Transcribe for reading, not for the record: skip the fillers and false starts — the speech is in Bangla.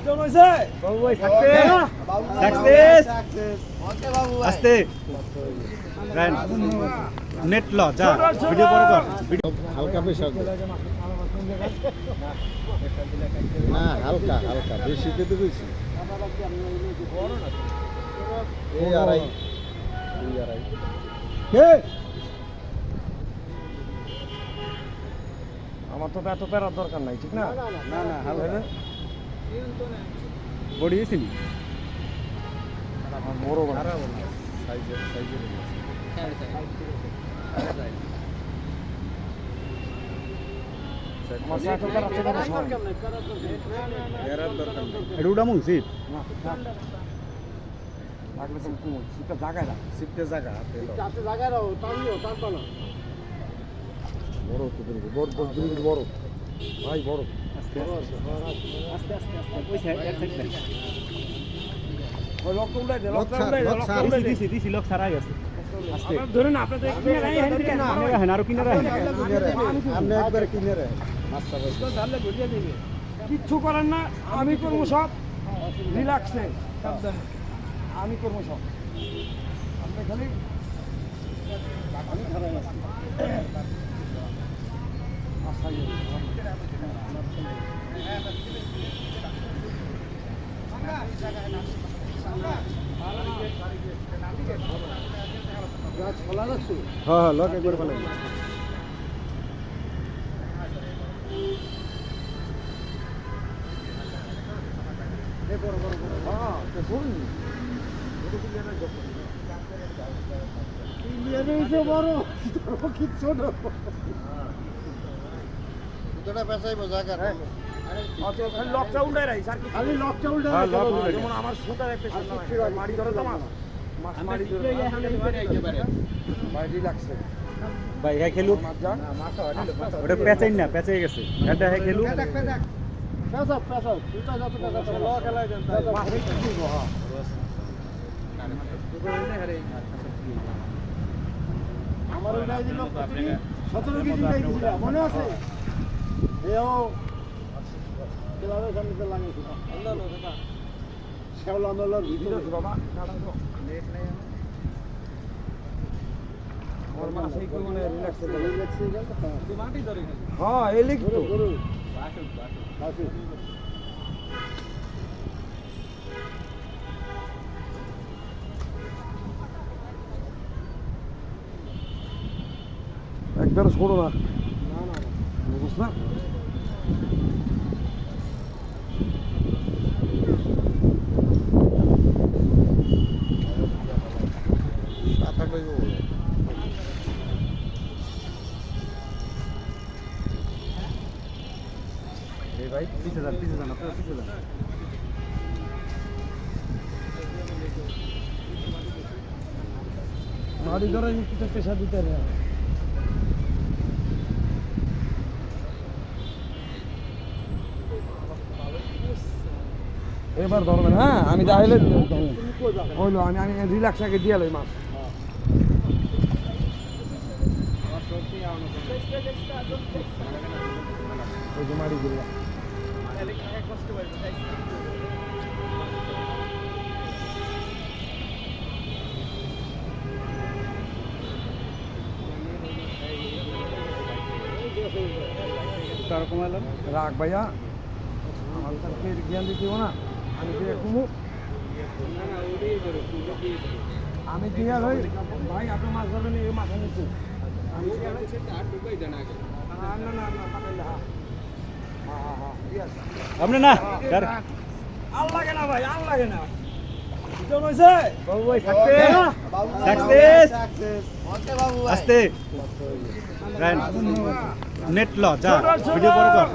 বাবু ভাই সাকসেস আস্তে নেট ল যা ভিডিও পরে কর হালকা প্রেশার না হালকা হালকা বেশি দিতে বেশি এই আড়াই আমার তো এত প্যারার দরকার নাই ঠিক না না না হালকা বডি দিছিলি বড় সাইজের আমার এত প্যারা থেকে এরার দরকার নেই এটা উঠামু উচিত লাগলে তুমি কুমো সেটা জায়গায় রাখ সিটে জায়গা হাতে লো জায়গায় রাখো টানিও টানবা না বড় তো বড় বড় ভাই বড় আস্তে আস্তে ওই সাইড এক সাইড ওই লকটা উল্টাই দে লকটা দিছি লক সারা গেছে আস্তে ধরে না আপনাদের কিনে রাখেন আরো কিনে রাখেন আপনি একবার কিনে রে মাছটা ভাই ধরলে ঘুরিয়ে দিবে কিচ্ছু করেন না আমি করবো সব রিল্যাক্সে সাবধানে আমি করবো সব আপনি খালি আমি ধরে হ্যাঁ লক একবার বানাই লকটা উল্টাই রাখি স্যার খালি লকটা উল্টাই যেমন আমার সুতার একটা মাড়ি ধরে তো মাছ মাড়ি ধরে ভাই রিল্যাক্সে ভাই হ্যাঁ খেলু ওটা পেঁচাই না পেঁচাই গেছে এটা হ্যাঁ খেলু আমার 17 কেজি মনে আছে এও সামনে লাগিয়েছিল শ্যাওলা আন্দোলনের ভিতরে বাবা হ্যাঁ এই লিখ তো একবার ছোড়ো না বুঝ না ভাই পিছে যান আপনারা পিছে যান মাড়ি ধরে কিছু পেশা দিতে হবে এবার ধরবেন হ্যাঁ আমি যাইলে হইলো আমি আমি রিল্যাক্স আগে দিয়ে লই মাছ ওই যে মাড়ি গুলো তার কমাইলাম রাখ ভাইয়া আমার কাছে জ্ঞান দিতে না আমি দিয়ে কুমু আমি দিয়ে লই ভাই আপনার মাছ ধরবেন এই মাছ আনিছি আমি আপনি না আল লাগে না ভাই আল লাগে না বাবু ভাই সাকসেস আস্তে নেট ল যা ভিডিও পরে কর